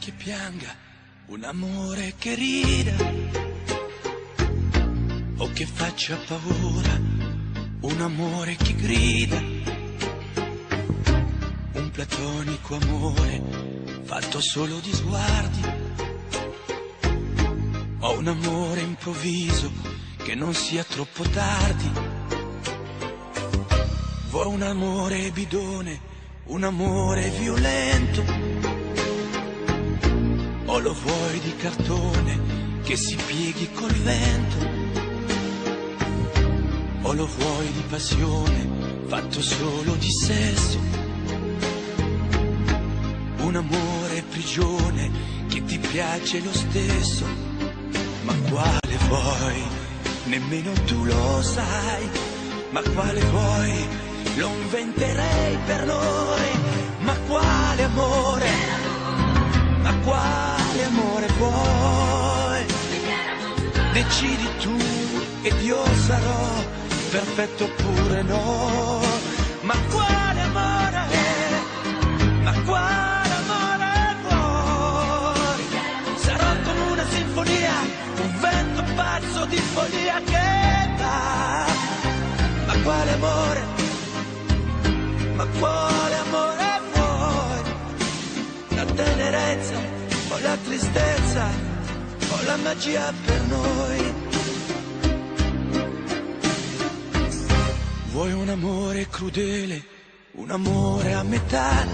che pianga, un amore che rida o che faccia paura, un amore che grida, un platonico amore fatto solo di sguardi, o un amore improvviso che non sia troppo tardi. Vuoi un amore bidone, un amore violento, o lo vuoi di cartone che si pieghi col vento, o lo vuoi di passione fatto solo di sesso, un amore prigione che ti piace lo stesso. Ma quale vuoi? Nemmeno tu lo sai. Ma quale vuoi? Lo inventerei per noi. Ma quale amore? Ma quale amore vuoi? Decidi tu ed io sarò perfetto oppure no. Ma quale amore? Ma quale amore vuoi? Sarò come una sinfonia, un vento pazzo di follia che va. Ma quale amore? Ma quale amore vuoi? La tenerezza o la tristezza o la magia per noi? Vuoi un amore crudele, un amore a metà,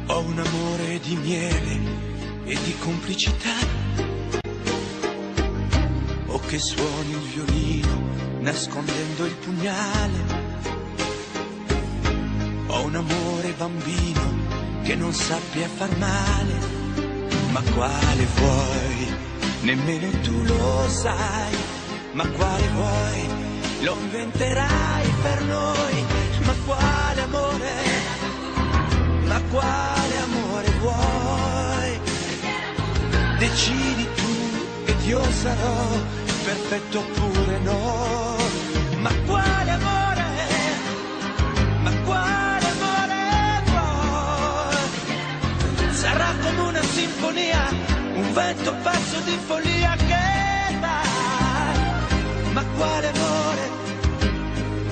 o un amore di miele e di complicità, o che suoni il violino nascondendo il pugnale, o un amore bambino che non sappia far male. Ma quale vuoi? Nemmeno tu lo sai. Ma quale vuoi? Lo inventerai per noi. Ma quale amore? Ma quale amore vuoi? Decidi tu ed io sarò perfetto oppure no. Ma quale amore? Ma quale amore vuoi? Sarà come una sinfonia, un vento pazzo di follia che va. Ma quale amore?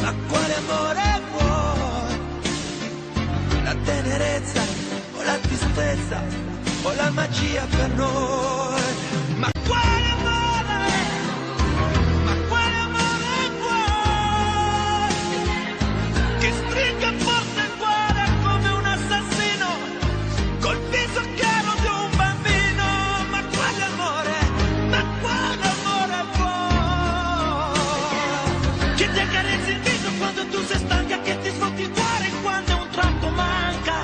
Ma quale amore vuoi? La tenerezza o la tristezza o la magia per noi? Ma quale amore? Ma quale amore vuoi? Che stringa forte il cuore come un assassino col viso chiaro di un bambino. Ma quale amore? Ma quale amore vuoi? Che ti accarezzi il viso quando tu sei stanca, che ti sfotti il cuore quando un tratto manca.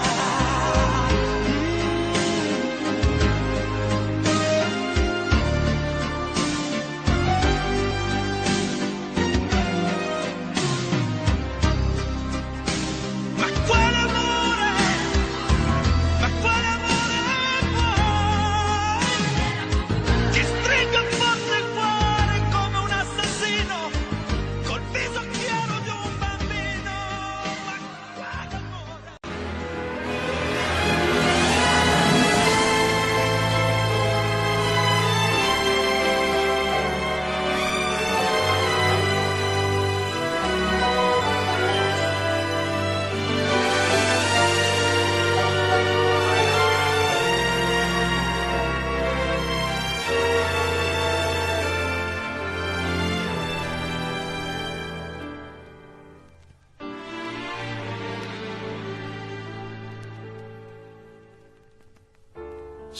Ma quale amore? Ma quale amore vuoi? Che stringa forte il cuore come un assassino col viso chiaro di un bambino. Ma quale amore?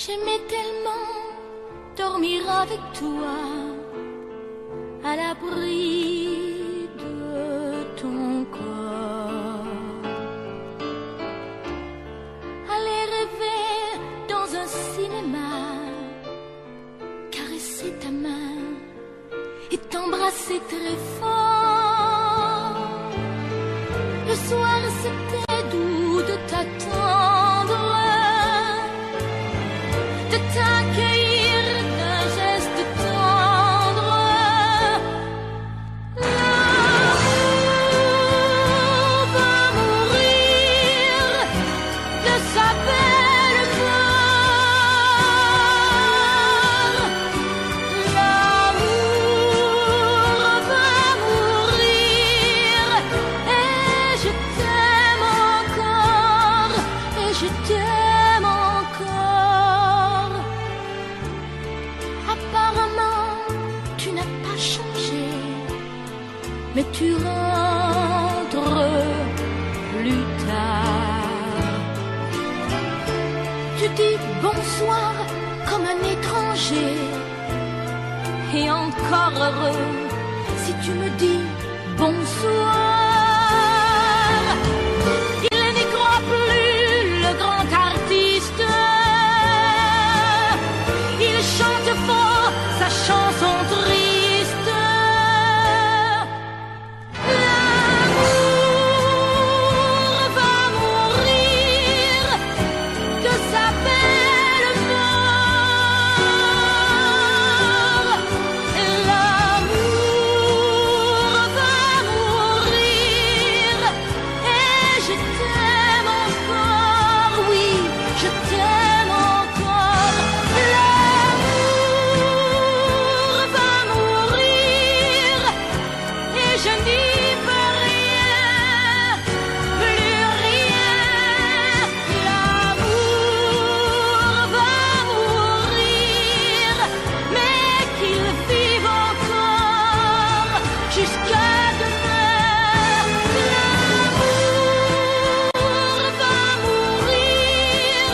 J'aimais tellement dormir avec toi, à l'abri de ton corps. Aller rêver dans un cinéma, caresser ta main et t'embrasser très fort. Le soir c'était doux de t'attendre, de t'accueillir d'un geste tendre. L'amour va mourir de sa belle mais tu rentres plus tard. Tu dis bonsoir comme un étranger, et encore heureux si tu me dis bonsoir. Il n'y croit plus, le grand artiste. Il chante fort sa chanson triste. L'amour va mourir de sa belle mort. L'amour va mourir et je t'aime encore, oui, je t'aime encore. L'amour va mourir et je n'y peux rien, plus rien. L'amour va mourir, mais qu'il vive encore jusqu'à demain. L'amour va mourir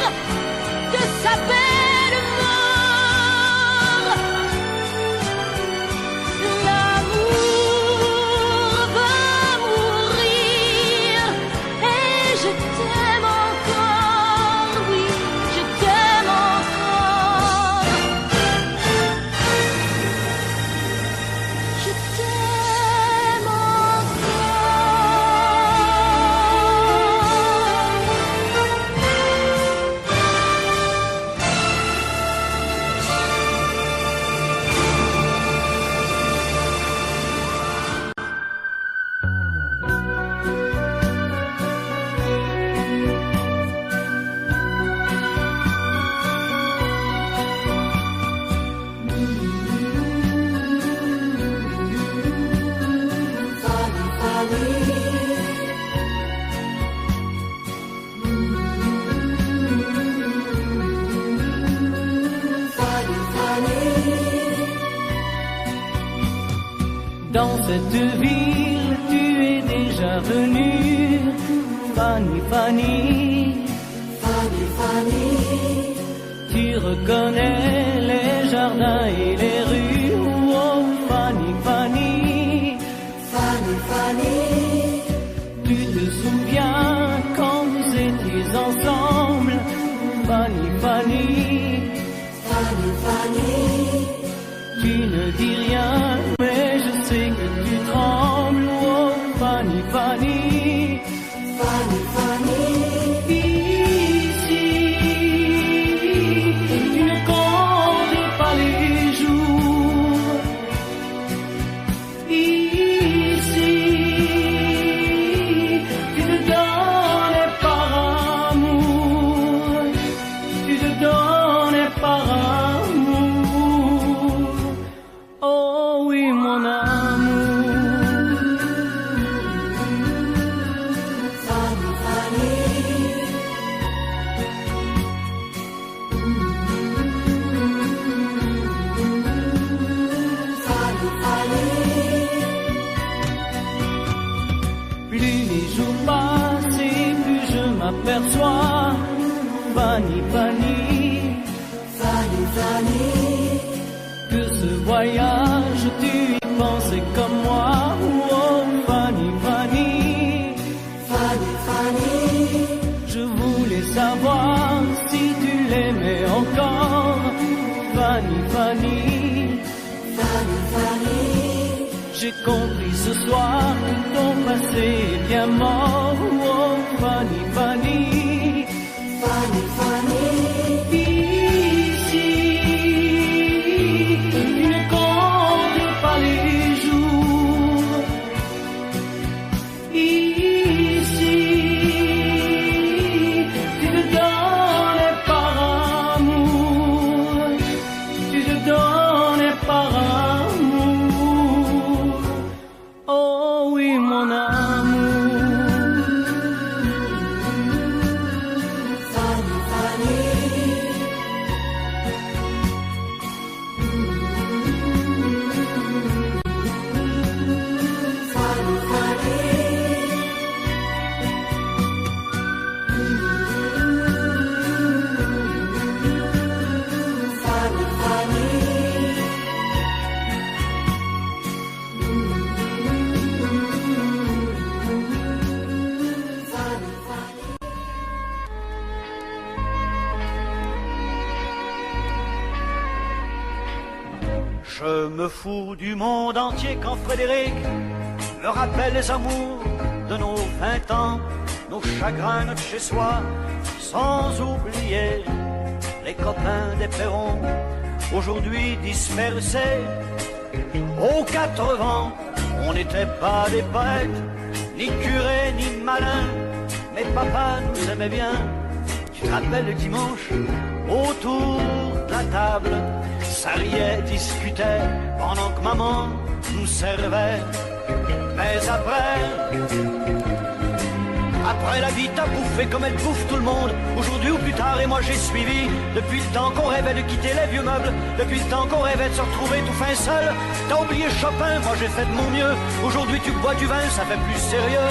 de sa belle mort. L'amour va mourir et je t'aime encore, oui, je t'aime encore. Je t'aime Dans cette ville, tu es déjà venue, Fanny, Fanny. Fanny, Fanny, Tu reconnais les jardins et les rues, oh Fanny, Fanny. Fanny, Fanny, Tu te souviens quand vous étiez ensemble, Fanny, Fanny. Fanny, Fanny, Tu ne dis rien, mais je sais que tu trembles, oh Fanny, Fanny. Fanny, Fanny, Ici, tu ne comptes pas les jours. Ici, tu te donnes par amour. Tu te donnes par amour. Oh oui, mon amour. Fanny, Fanny, Fanny, Fanny, Plus les jours passent et plus je m'aperçois, Fanny, Fanny, Fanny, Fanny, que ce voyage tu y pensais comme moi, oh Fanny, Fanny. Fanny, Fanny, Je voulais savoir si tu l'aimais encore, Fanny, Fanny. Fanny, Fanny, J'ai compris ce soir que ton passé est bien mort, oh Fanny, Fanny. Fanny, Fanny, Ici, tu ne comptes pas les jours. Ici, tu te donnes par amour. Tu te donnes par amour. Oh oui, mon amour. me fous du monde entier quand Frédéric me rappelle les amours de nos 20 ans, nos chagrins, notre chez-soi, sans oublier les copains des perrons, aujourd'hui dispersés aux 4 vents. On n'était pas des poètes, ni curés, ni malins, mais papa nous aimait bien. Tu te rappelles le dimanche, autour de la table, ça riait, discutait, pendant que maman nous servait. Mais après la vie t'a bouffé comme elle bouffe tout le monde, aujourd'hui ou plus tard, et moi j'ai suivi. Depuis le temps qu'on rêvait de quitter les vieux meubles, depuis le temps qu'on rêvait de se retrouver tout fin seul. T'as oublié Chopin, moi j'ai fait de mon mieux. Aujourd'hui tu bois du vin, ça fait plus sérieux.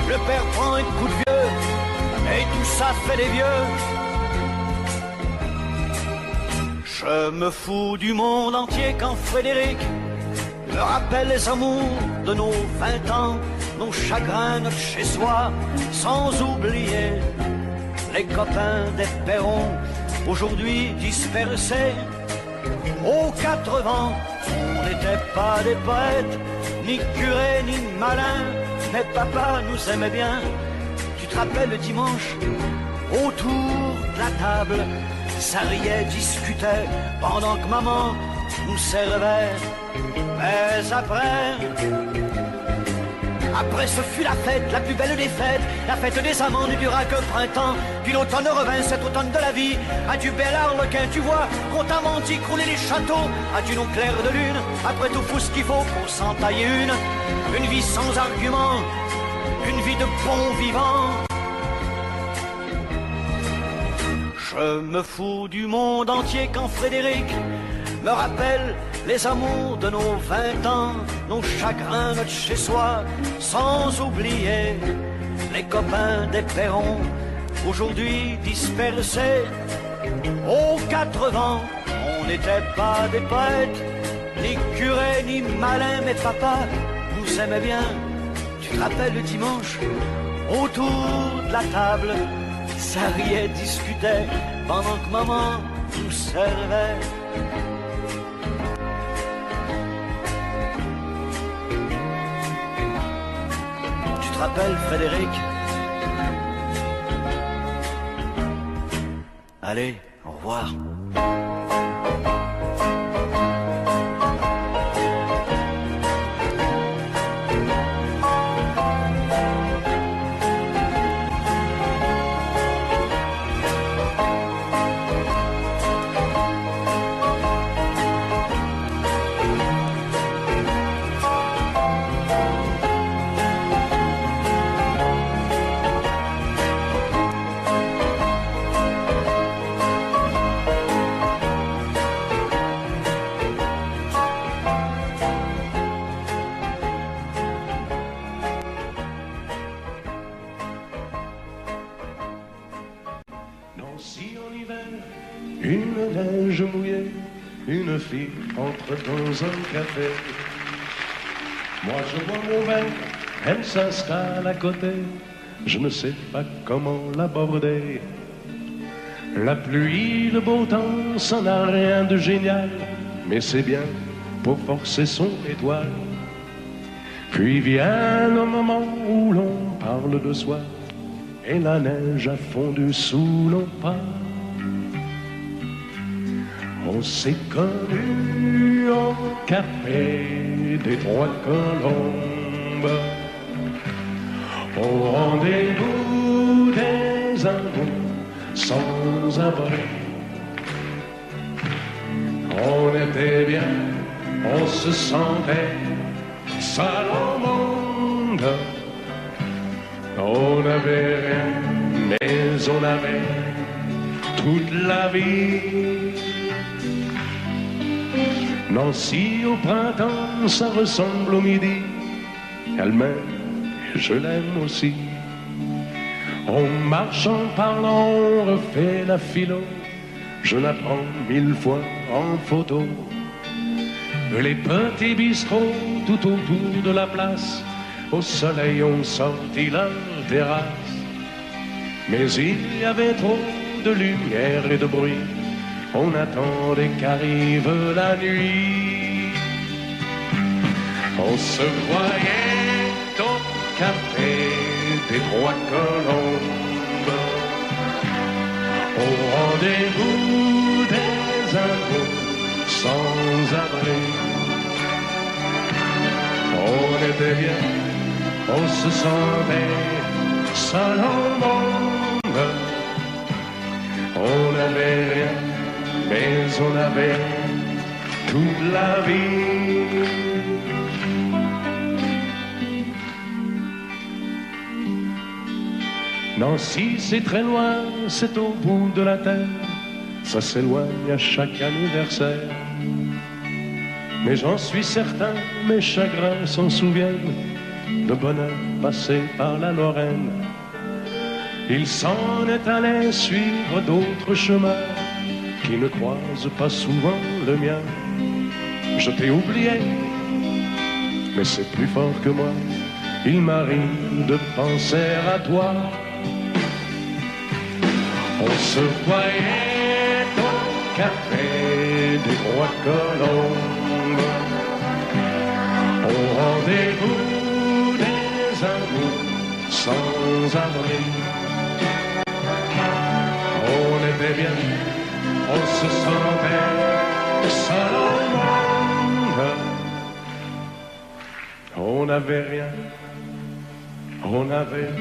Le père prend un coup de vieux, et tout ça fait des vieux. Je me fous du monde entier quand Frédéric me rappelle les amours de nos 20 ans, nos chagrins, notre chez-soi, sans oublier les copains des perrons, aujourd'hui dispersés aux 4 vents. On n'était pas des poètes, ni curés, ni malins, mais papa nous aimait bien. Tu te rappelles le dimanche, autour de la table, ça riait, discutait, pendant que maman nous servait. Mais après ce fut la fête, la plus belle des fêtes. La fête des amants ne dura que printemps. Puis l'automne revint, cet automne de la vie. Adieu bel harlequin, tu vois qu'on t'a menti, crouler les châteaux. Adieu non clair de lune, après tout faut ce qu'il faut pour s'en tailler une vie sans argument, une vie de bon vivant. Je me fous du monde entier quand Frédéric me rappelle les amours de nos 20 ans, nos chagrins, notre chez-soi, sans oublier les copains des perrons, aujourd'hui dispersés aux 4 vents. On n'était pas des poètes, ni curés, ni malins, mais papa nous aimait bien. Tu te rappelles le dimanche, autour de la table, ça riait, discutait, pendant que maman nous servait. Tu te rappelles, Frédéric? Allez, au revoir. Une neige mouillée, une fille entre dans un café. Moi je bois mon verre, elle s'installe à côté. Je ne sais pas comment l'aborder. La pluie, le beau temps, ça n'a rien de génial, mais c'est bien pour forcer son étoile. Puis vient le moment où l'on parle de soi, et la neige a fondu sous nos pas. On s'est connus au café des Trois Colombes, au rendez-vous des amours sans abri. On était bien, on se sentait seul au monde. On n'avait rien, mais on avait toute la vie. Nancy au printemps, ça ressemble au midi. Elle m'aime, je l'aime aussi. On marche en parlant, on refait la philo. Je la prends 1000 fois en photo. Les petits bistrots tout autour de la place, au soleil ont sorti leur terrasse. Mais il y avait trop de lumière et de bruit. On attendait qu'arrive la nuit. On se voyait au café des Trois Colombes, au rendez-vous des amours sans abri. On était bien, on se sentait seul au monde. On n'avait rien, mais on avait toute la vie. Nancy, c'est très loin, c'est au bout de la terre. Ça s'éloigne à chaque anniversaire. Mais j'en suis certain, mes chagrins s'en souviennent, de bonheur passé par la Lorraine. Il s'en est allé suivre d'autres chemins qui ne croisent pas souvent le mien. Je t'ai oublié, mais c'est plus fort que moi. Il m'arrive de penser à toi. On se voyait au café des Trois Colombes, au rendez-vous des amours sans abri. On était bien, on se sentait seul au monde. On n'avait rien, on avait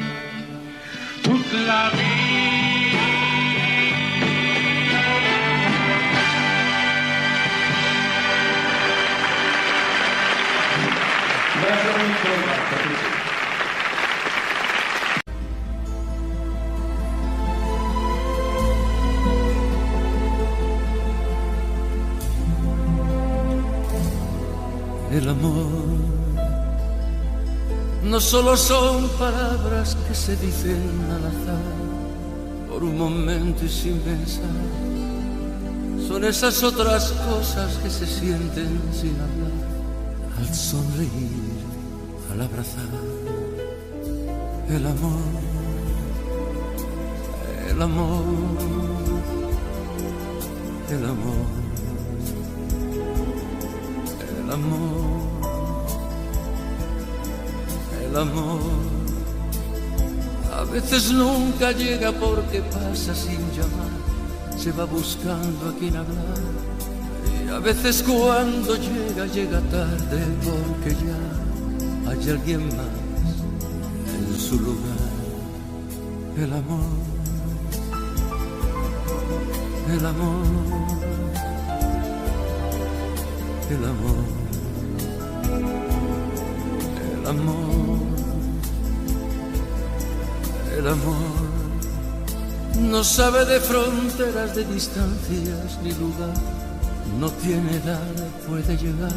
toute la vie. El amor no solo son palabras que se dicen al azar, por un momento y sin pensar. Son esas otras cosas que se sienten sin hablar, al sonreír, al abrazar. El amor, el amor, el amor, el amor, el amor. A veces nunca llega porque pasa sin llamar, se va buscando a quien hablar. Y a veces cuando llega, llega tarde porque ya hay alguien más en su lugar. El amor, el amor, el amor, el amor, el amor. No sabe de fronteras, de distancias ni lugar. No tiene edad, puede llegar.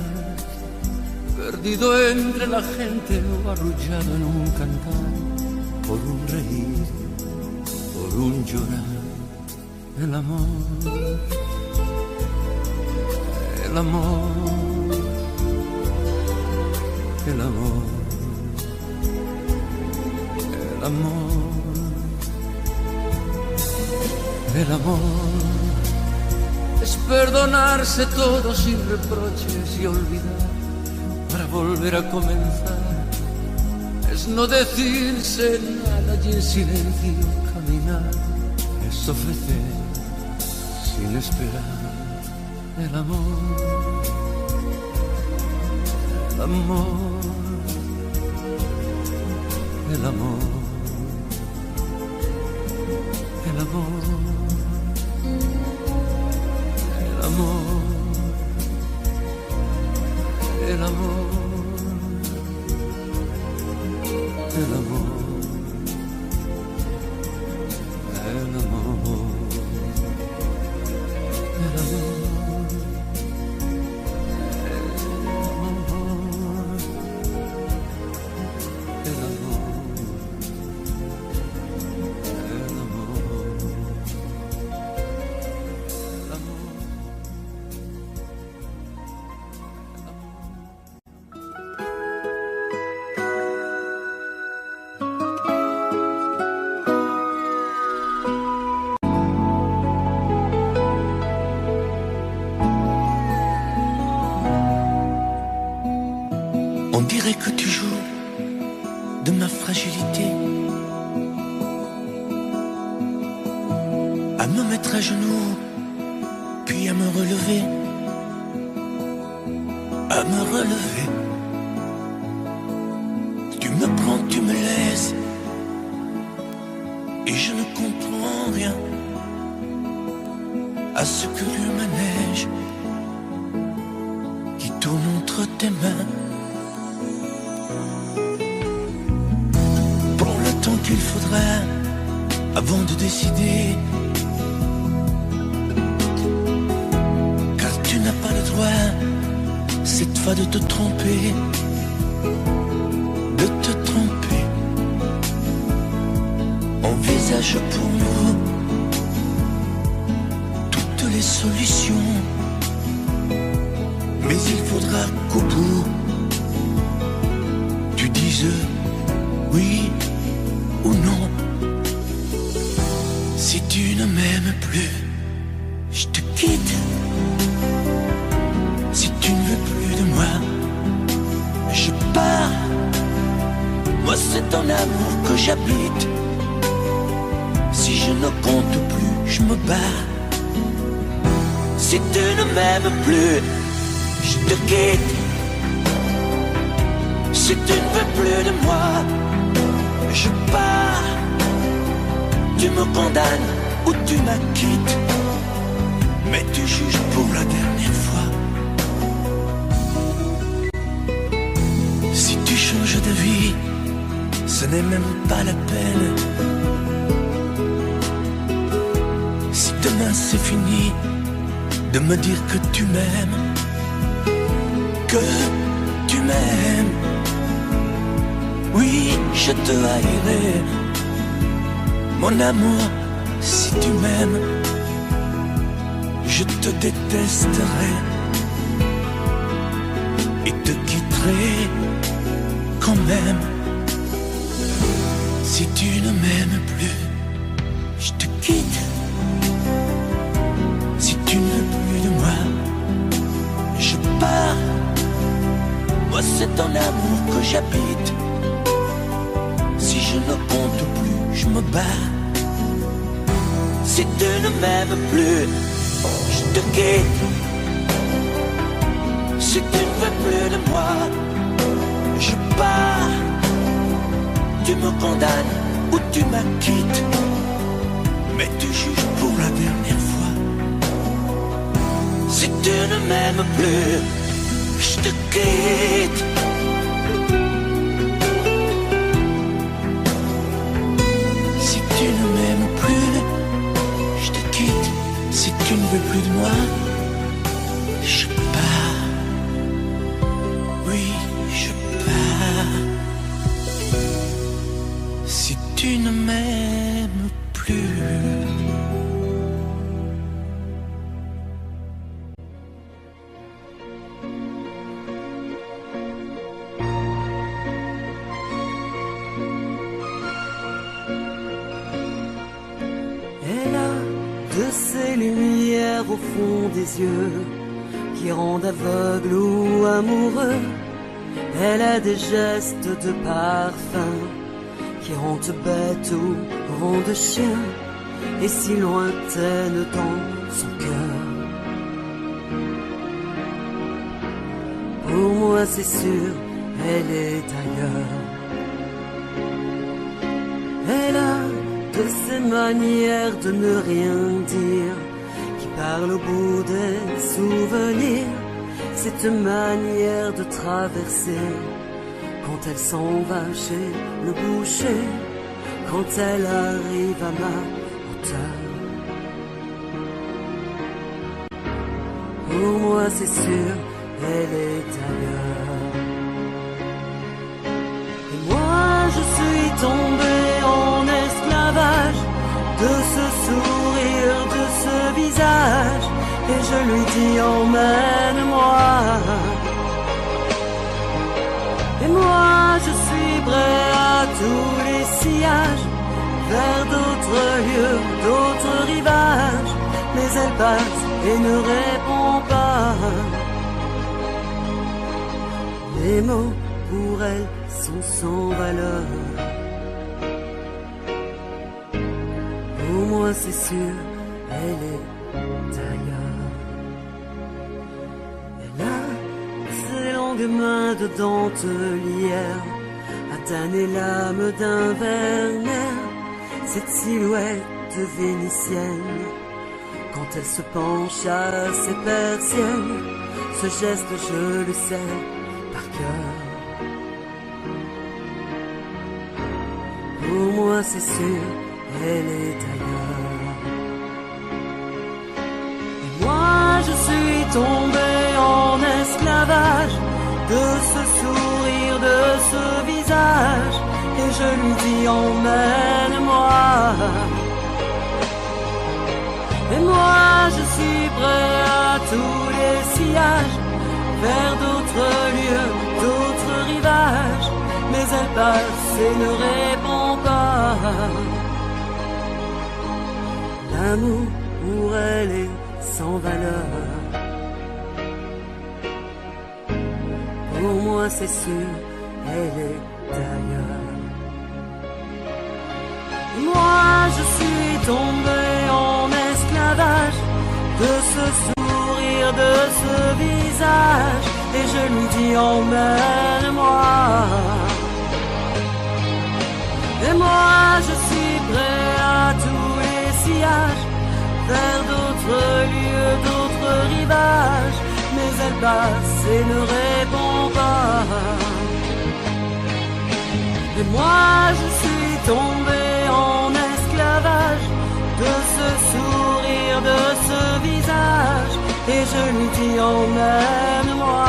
Perdido entre la gente o arrullado en un cantar, por un reír, por un llorar. El amor, el amor, el amor, el amor, el amor. Es perdonarse todo sin reproches y olvidar para volver a comenzar. Es no decirse nada y en silencio caminar. Es ofrecer sin esperar. El amor, el amor, el amor, el amor, el amor, el amor, el amor, el amor, el amor. On dirait que tu joues de ma fragilité, à me mettre à genoux, puis à me relever, à me relever. Tu me prends, tu me laisses, et je ne comprends rien à ce que le manège qui tourne entre tes mains. Prends le temps qu'il faudra avant de décider, car tu n'as pas le droit cette fois de te tromper, de te tromper. Envisage pour nous toutes les solutions, mais il faudra qu'au bout tu dises oui ou non. Si tu ne m'aimes plus, je te quitte. Si tu ne veux plus de moi, je pars. Moi c'est ton amour que j'habite. Si je ne compte plus, je me bats. Si tu ne m'aimes plus, je te quitte. Si tu ne veux plus de moi, je pars. Tu me condamnes ou tu m'acquittes, mais tu juges pour la dernière fois. Si tu changes de vie, ce n'est même pas la peine. Si demain c'est fini de me dire que tu m'aimes, que tu m'aimes, oui, je te haïrai, mon amour. Si tu m'aimes, je te détesterai et te quitterai quand même. Si tu ne m'aimes plus, je te quitte. Si tu ne veux plus de moi, je pars. Moi c'est ton amour que j'habite. Si je ne compte plus, je me bats. Si tu ne m'aimes plus, je te quitte. Si tu ne veux plus de moi, je pars. Tu me condamnes ou tu m'acquittes, mais tu juges pour la dernière fois. Si tu ne m'aimes plus, je te quitte. Si tu ne m'aimes plus, je te quitte. Si tu ne veux plus de moi, je pars. Oui, je pars. Si tu ne m'aimes plus. Elle a de ces lumières au fond des yeux qui rendent aveugle ou amoureux. Elle a des gestes de parfum qui rendent bête ou rendent chien, et si lointaine dans son cœur. Pour moi c'est sûr, elle est ailleurs. Elle a de ces manières de ne rien dire, qui parle au bout des souvenirs. Cette manière de traverser quand elle s'en va chez le boucher, quand elle arrive à ma hauteur. Pour moi c'est sûr, elle est ailleurs. Et moi je suis tombé en esclavage de ce sourire, de ce visage, et je lui dis emmène-moi. Et moi je suis prêt à tous les sillages, vers d'autres lieux, d'autres rivages, mais elle passe et ne répond pas. Les mots pour elle sont sans valeur. Pour moi c'est sûr, elle est ailleurs. Elle a ses longues mains de dentelière à tanner l'âme d'un Werner. Cette silhouette vénitienne, quand elle se penche à ses persiennes, ce geste je le sais par cœur. Pour moi c'est sûr, elle est ailleurs. Et moi je suis tombé en esclavage de ce sourire, de ce visage, et je lui dis emmène-moi. Et moi je suis prêt à tous les sillages, vers d'autres lieux, d'autres rivages, mais elle passe et ne répond pas. L'amour pour elle est sans valeur. Pour moi c'est sûr, elle est ailleurs. Moi je suis tombé en esclavage de ce sourire, de ce visage, et je lui dis emmène-moi. Et moi je suis prêt à tous les sillages, vers d'autres lieux, d'autres rivages, mais elle passe et ne répond pas. Et moi je suis tombé en esclavage de ce sourire, de ce visage, et je lui dis emmène-moi.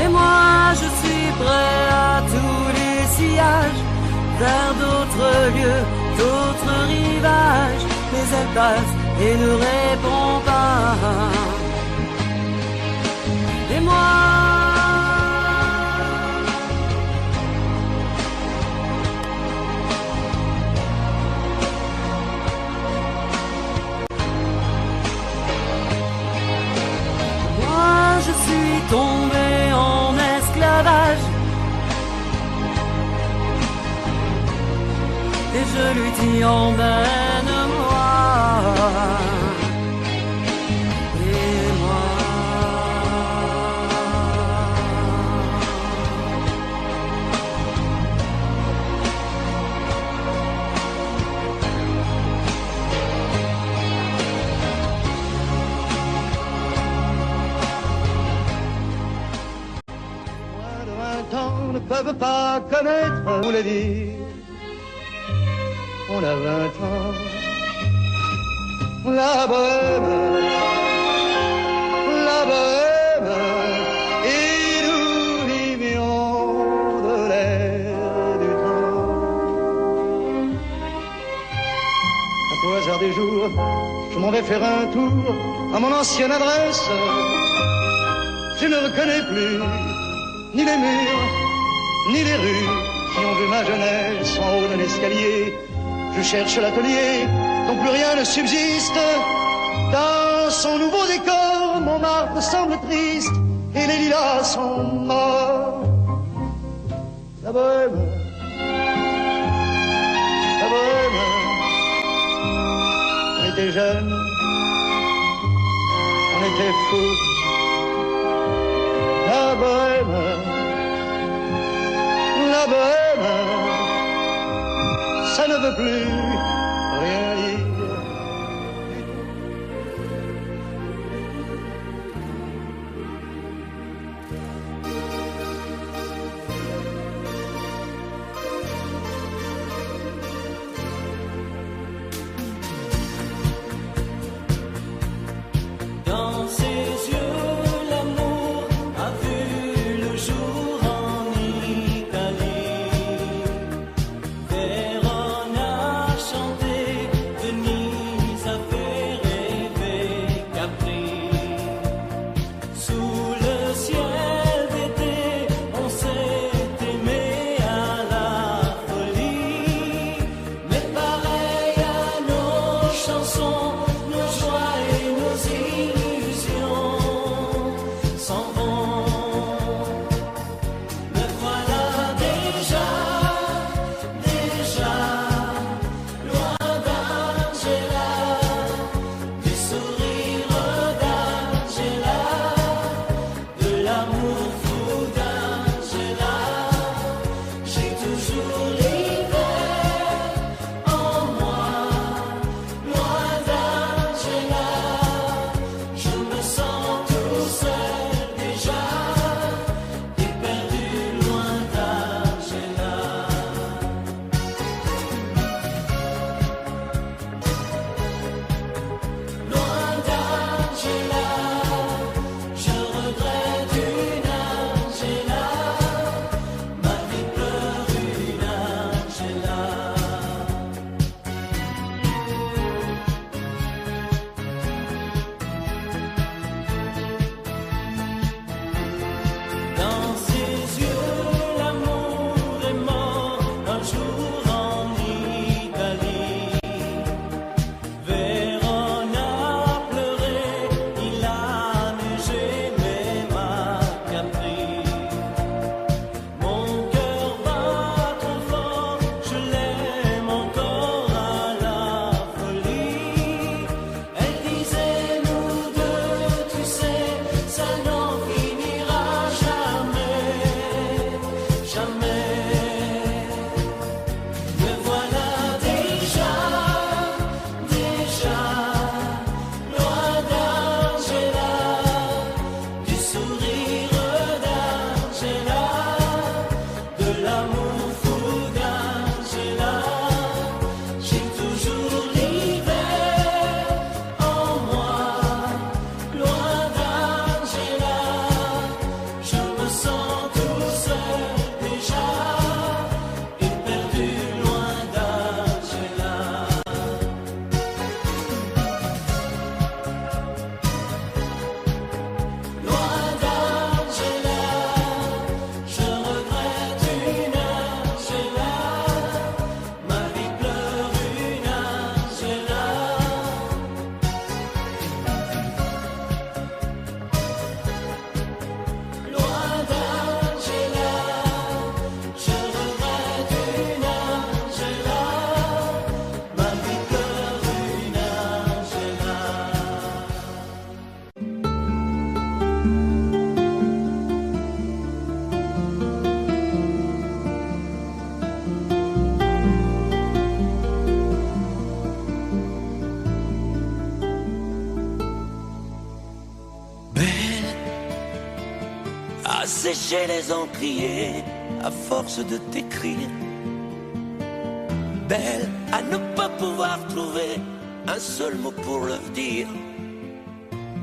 Et moi je suis prêt à tous les sillages, vers d'autres lieux, d'autres rivages, mais elle passe et ne répond pas. Et moi je suis tombé en esclavage, et je lui dis emmène-moi. Et moi ne peuvent pas connaître, vous le dire. On a 20 ans, la bohème, et nous vivions de l'air du temps. Au hasard des jours, je m'en vais faire un tour à mon ancienne adresse. Je ne reconnais plus ni les murs, ni les rues qui ont vu ma jeunesse en haut d'un escalier. Je cherche l'atelier dont plus rien ne subsiste. Dans son nouveau décor, Montmartre semble triste et les lilas sont morts. La bohème, on était jeunes, on était fous. La bohème, ça ne veut plus rien dire. Dans ses yeux, l'amour a vu le jour en Italie. Vérone a chanté, Venise a fait rêver Capri. Sous le ciel d'été, on s'est aimé à la folie. Mais pareil à nos chansons, nos joies et nos illusions s'en vont sourire d'Angela, de l'amour fou d'Angela. J'ai toujours l'hiver en moi, loin d'Angela. Je me sens tout seul déjà, et perdu loin d'Angela. Loin d'Angela, je regrette une Angela, ma vie pleure une Angela. Loin d'Angela, je regrette une Angela, ma vie pleure une Angela. Belle, à sécher les encriers à force de t'écrire. Belle, à ne pas pouvoir trouver un seul mot pour leur dire.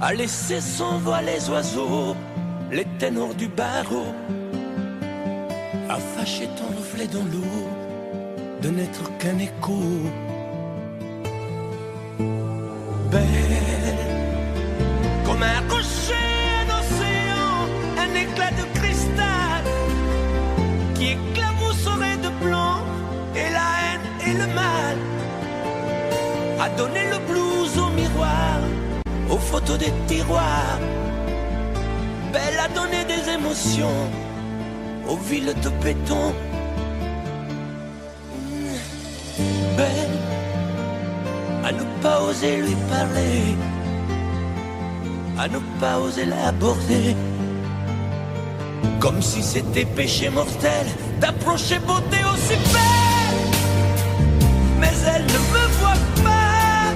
À laisser s'envoler les oiseaux, les ténors du barreau. À fâcher ton reflet dans l'eau, de n'être qu'un écho. Belle, comme un rocher, un océan, un éclat de cristal qui éclabousserait de blanc et la haine et le mal. A donné le blues au miroir, aux photos des tiroirs. Belle a donné des émotions aux villes de béton. Belle à ne pas oser lui parler, à ne pas oser l'aborder, comme si c'était péché mortel d'approcher beauté aussi belle. Mais elle ne me voit pas,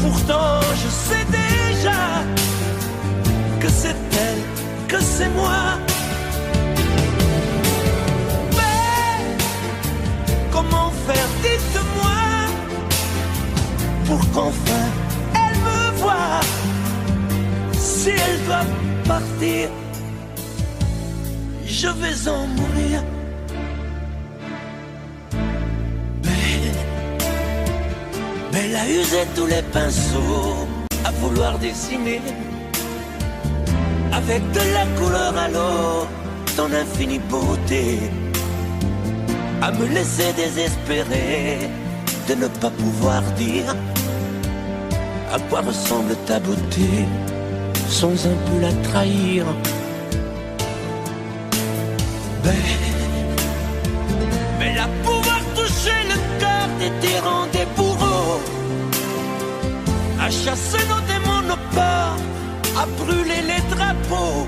pourtant je sais déjà que c'est elle, que c'est moi. Mais comment faire, dites-moi, pour qu'enfin elle me voie. Si elle doit partir, je vais en mourir. Belle, Belle a usé tous les pinceaux à vouloir dessiner avec de la couleur à l'eau ton infinie beauté, à me laisser désespérer de ne pas pouvoir dire à quoi ressemble ta beauté sans un peu la trahir. Belle à pouvoir toucher le cœur des tyrans, des bourreaux, à chasser nos démons, nos peurs, à brûler les drapeaux.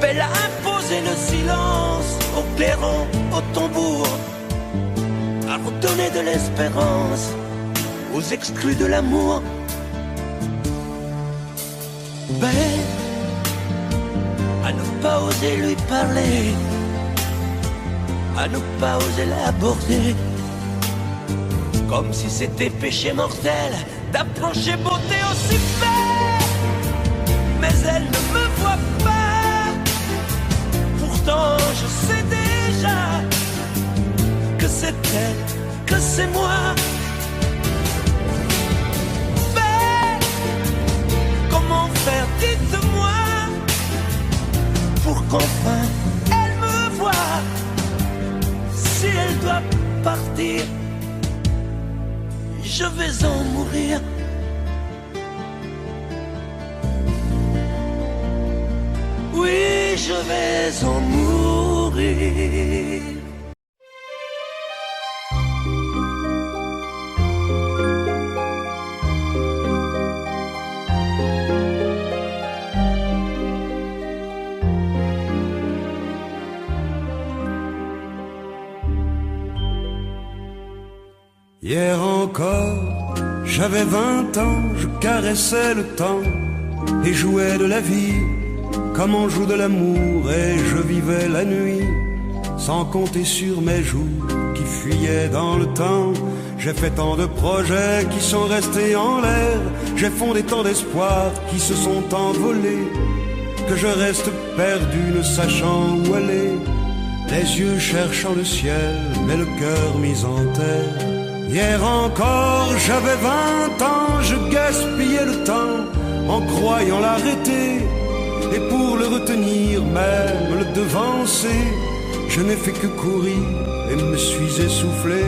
Belle à imposer le silence aux clairons, aux tambours, à redonner de l'espérance aux exclus de l'amour. Belle à ne pas oser lui parler, à ne pas oser l'aborder, comme si c'était péché mortel d'approcher beauté aussi belle. Mais elle ne me voit pas, pourtant je sais déjà que c'est elle, que c'est moi. Belle, comment faire, dites-moi, pour qu'enfin elle me voie. Si elle doit partir, je vais en mourir. Oui, je vais en mourir. Hier encore, j'avais 20 ans, je caressais le temps et jouais de la vie comme on joue de l'amour, et je vivais la nuit sans compter sur mes jours qui fuyaient dans le temps. J'ai fait tant de projets qui sont restés en l'air, j'ai fondé tant d'espoirs qui se sont envolés, que je reste perdu ne sachant où aller, les yeux cherchant le ciel mais le cœur mis en terre. Hier encore j'avais 20 ans, je gaspillais le temps en croyant l'arrêter, et pour le retenir, même le devancer, je n'ai fait que courir et me suis essoufflé.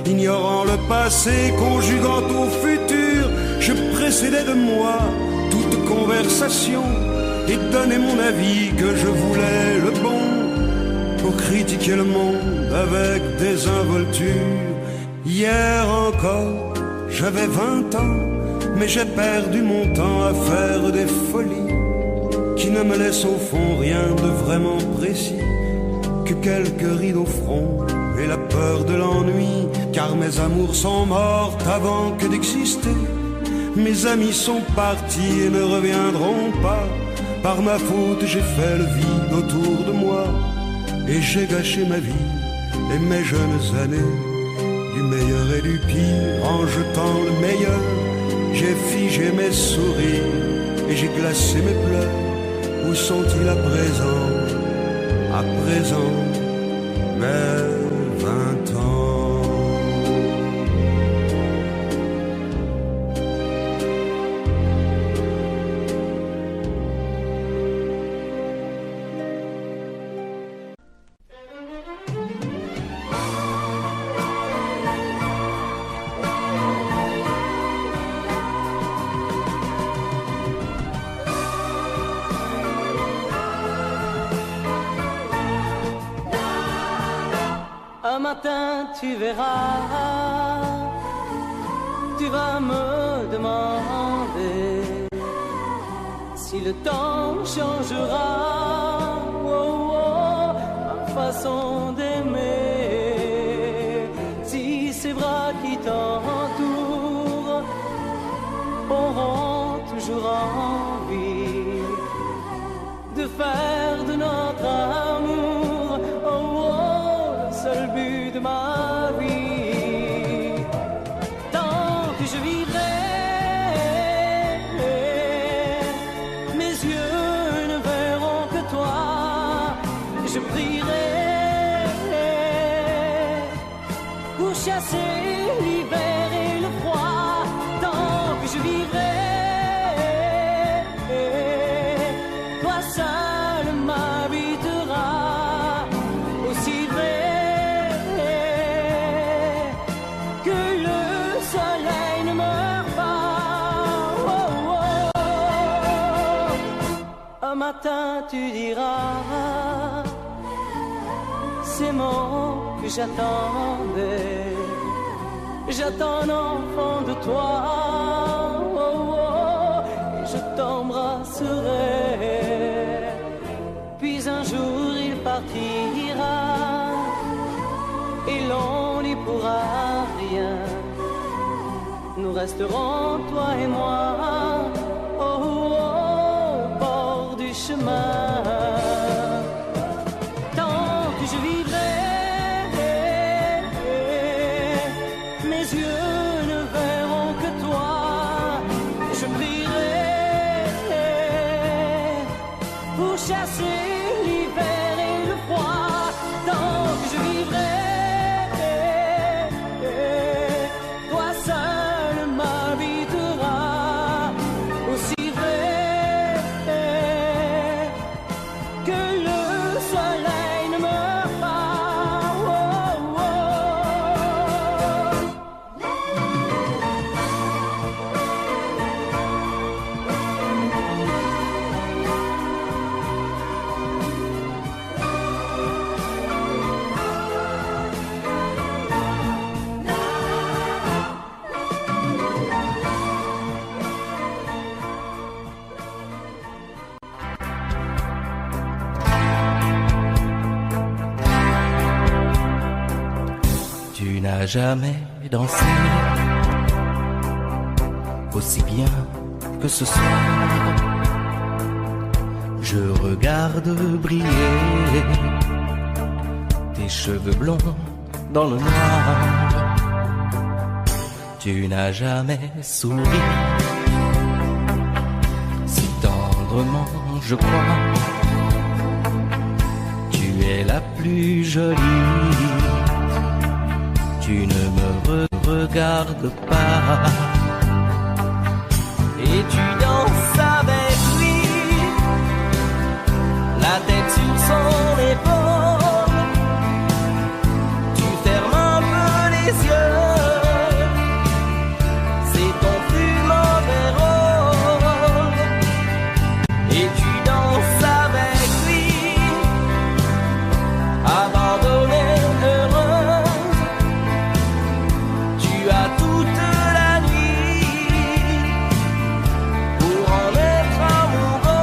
Ignorant le passé, conjuguant au futur, je précédais de moi toute conversation et donnais mon avis que je voulais le bon, pour critiquer le monde avec désinvolture. Hier encore, j'avais 20 ans, mais j'ai perdu mon temps à faire des folies qui ne me laissent au fond rien de vraiment précis, que quelques rides au front et la peur de l'ennui, car mes amours sont mortes avant que d'exister. Mes amis sont partis et ne reviendront pas. Par ma faute j'ai fait le vide autour de moi, et j'ai gâché ma vie et mes jeunes années, du meilleur et du pire en jetant le meilleur. J'ai figé mes sourires et j'ai glacé mes pleurs. Où sont-ils à présent, mes 20 ans? Un matin tu verras, tu vas me demander si le temps changera ma façon d'aimer, si ces bras qui t'entourent auront toujours envie de faire de notre amour seul but de ma vie. Tant que je vivrai, mes yeux ne verront que toi. Je prierai pour chasser l'hiver et le froid. Tant que je vivrai, toi seul m'habiteras. Aussi vrai matin tu diras ces mots que j'attendais. J'attends un enfant de toi, et je t'embrasserai. Puis un jour il partira et l'on n'y pourra rien. Nous resterons toi et moi au bord du chemin. Tant que je vivrai, mes yeux ne verront que toi. Je prierai pour chasser l'hiver et le froid. Tant que je vivrai, toi seul m'habiteras. Aussi vrai que le soleil ne meurt pas. Tu n'as jamais dansé aussi bien que ce soir. je regarde briller tes cheveux blonds dans le noir. Tu n'as jamais souri si tendrement, je crois. Tu es la plus jolie. Tu ne me regardes pas et tu danses avec lui, la tête sur son épaule. Tu fermes un peu les yeux, c'est ton fumant vérole. Et tu danses avec lui, abandonnée, heureuse. Tu as toute la nuit pour en être amoureuse.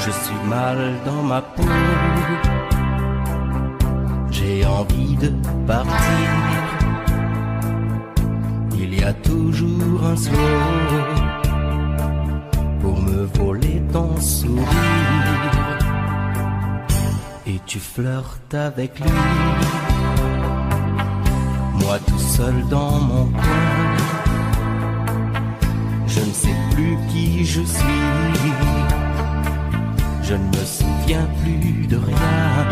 Je suis mal dans ma peau, j'ai envie de partir. Il y a toujours un slow pour me voler ton sourire. Et tu flirtes avec lui, moi tout seul dans mon coin. Je ne sais plus qui je suis, je ne me souviens plus de rien.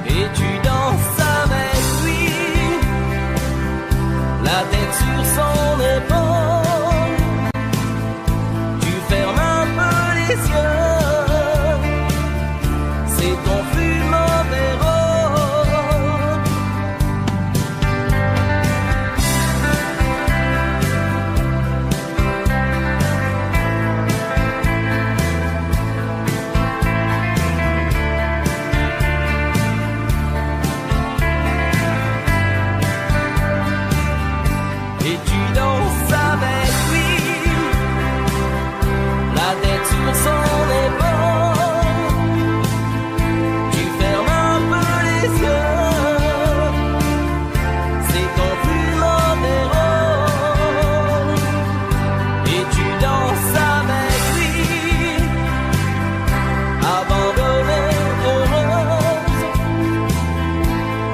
Et tu danses avec lui, la tête sur son épaule. Tu fermes un peu les yeux, c'est ton fumant vérole. Et tu danses avec lui, la tête sur son épaule. Tu fermes un peu les yeux, c'est ton fumant vérole. Et tu danses avec lui, abandonnée, heureuse.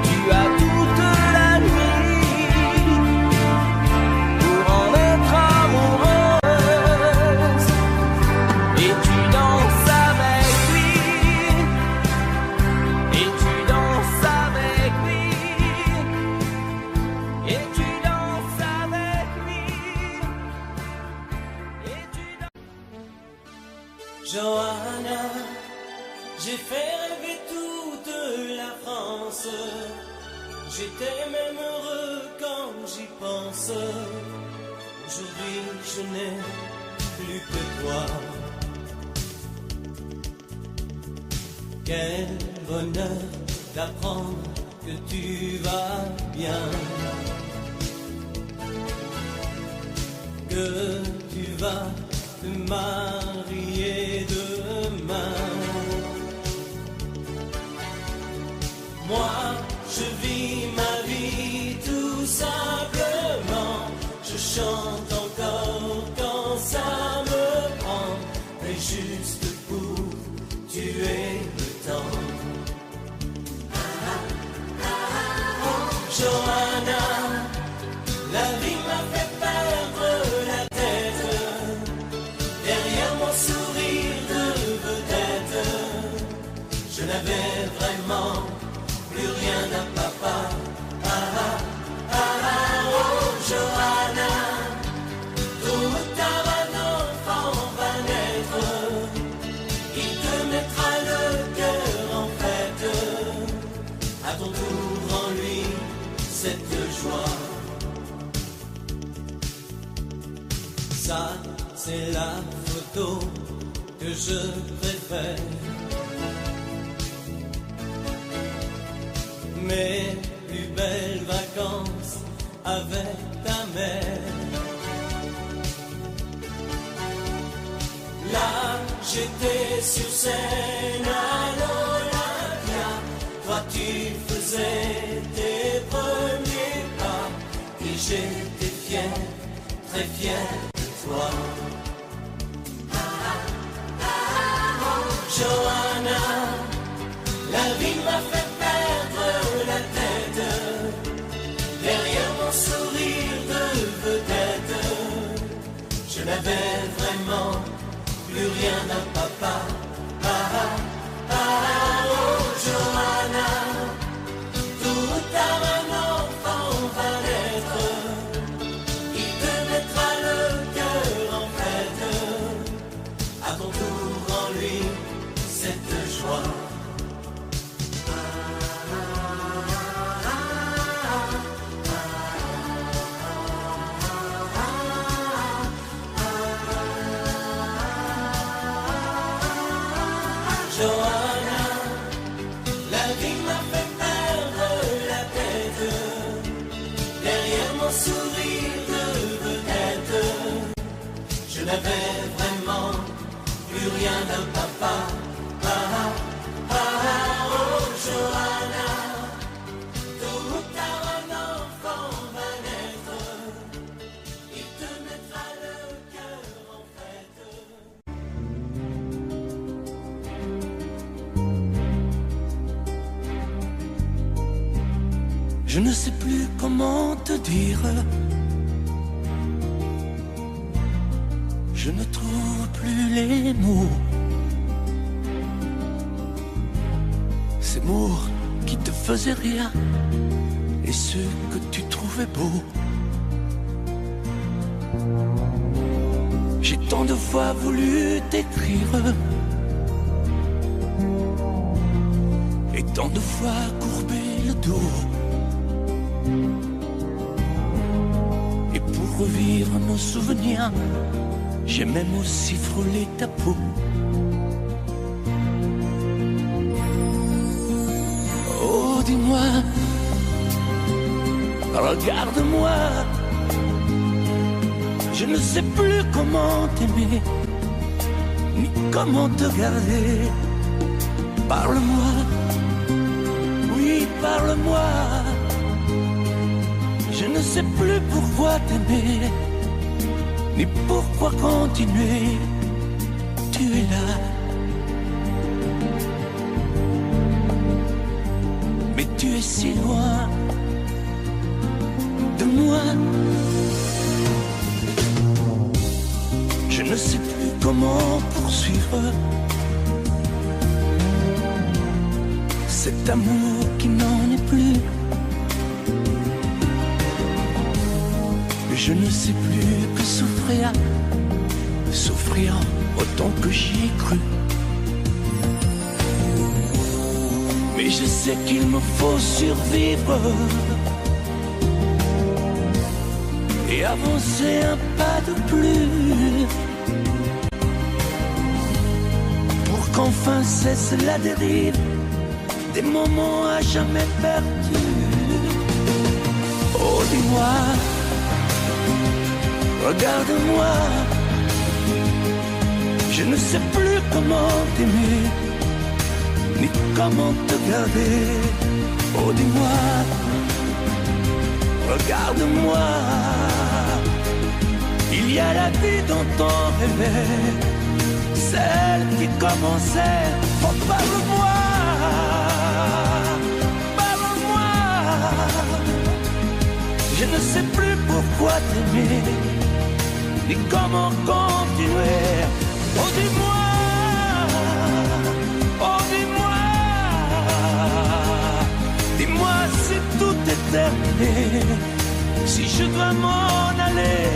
Tu as toute la nuit pour en être amoureuse. Et tu danses avec lui, et tu danses avec lui, et tu danses avec lui, et tu danses. Johanna, j'ai fait rêver toute la France. J'étais même heureux quand j'y pense. Aujourd'hui, je n'ai plus que toi. Quel bonheur d'apprendre que tu vas bien, que tu vas te marier demain. Moi, je vis ma vie tout simplement. Je chante encore quand ça me prend, mais juste pour tuer le temps. Johanna, la vie m'a fait perdre la tête. Derrière mon sourire de vedette, je n'avais vraiment plus rien à papa. Oh Johanna, tôt ou tard un enfant va naître. Il te mettra le cœur en fête. À ton tour en lui cette joie. Ça, c'est la photo que je préfère. Mes plus belles vacances avec ta mère. Là, j'étais sur scène à l'Olympia. Toi, tu faisais tes premiers pas. Et j'étais fier, très fier de toi. Johanna, la vie m'a fait perdre la tête. Derrière mon sourire de vedette, je n'avais vraiment plus rien à papa. Oh Johanna, tout ou tard un enfant va naître. Il te mettra le cœur en fête. À ton tour en lui cette joie. Johanna, la vie m'a fait perdre la tête. Derrière mon sourire de vedette, je n'avais vraiment plus rien d'un papa. Oh Johanna, tout ou tard un enfant va naître. Il te mettra le cœur en fête. Je ne sais plus comment te dire. Je ne trouve plus les mots. Ces mots qui te faisaient rire et ceux que tu trouvais beaux. J'ai tant de fois voulu t'écrire et tant de fois courbé le dos. Et pour revivre nos souvenirs, j'ai même aussi frôlé ta peau. Oh, dis-moi, regarde-moi. Je ne sais plus comment t'aimer, ni comment te garder. Parle-moi, oui, parle-moi. Je ne sais plus pourquoi t'aimer, ni pourquoi continuer. Tu es là, mais tu es si loin de moi. Je ne sais plus comment poursuivre cet amour qui n'en est plus. Je ne sais plus que souffrir, souffrir autant que j'y ai cru. Mais je sais qu'il me faut survivre et avancer un pas de plus pour qu'enfin cesse la dérive des moments à jamais perdus. Oh, dis-moi, regarde-moi, je ne sais plus comment t'aimer, ni comment te garder. Oh, dis-moi, regarde-moi, il y a la vie dont on rêvait, celle qui commençait. Oh, parle-moi, parle-moi, je ne sais plus pourquoi t'aimer, ni comment continuer. Oh, dis-moi, oh, dis-moi, dis-moi si tout est terminé, si je dois m'en aller.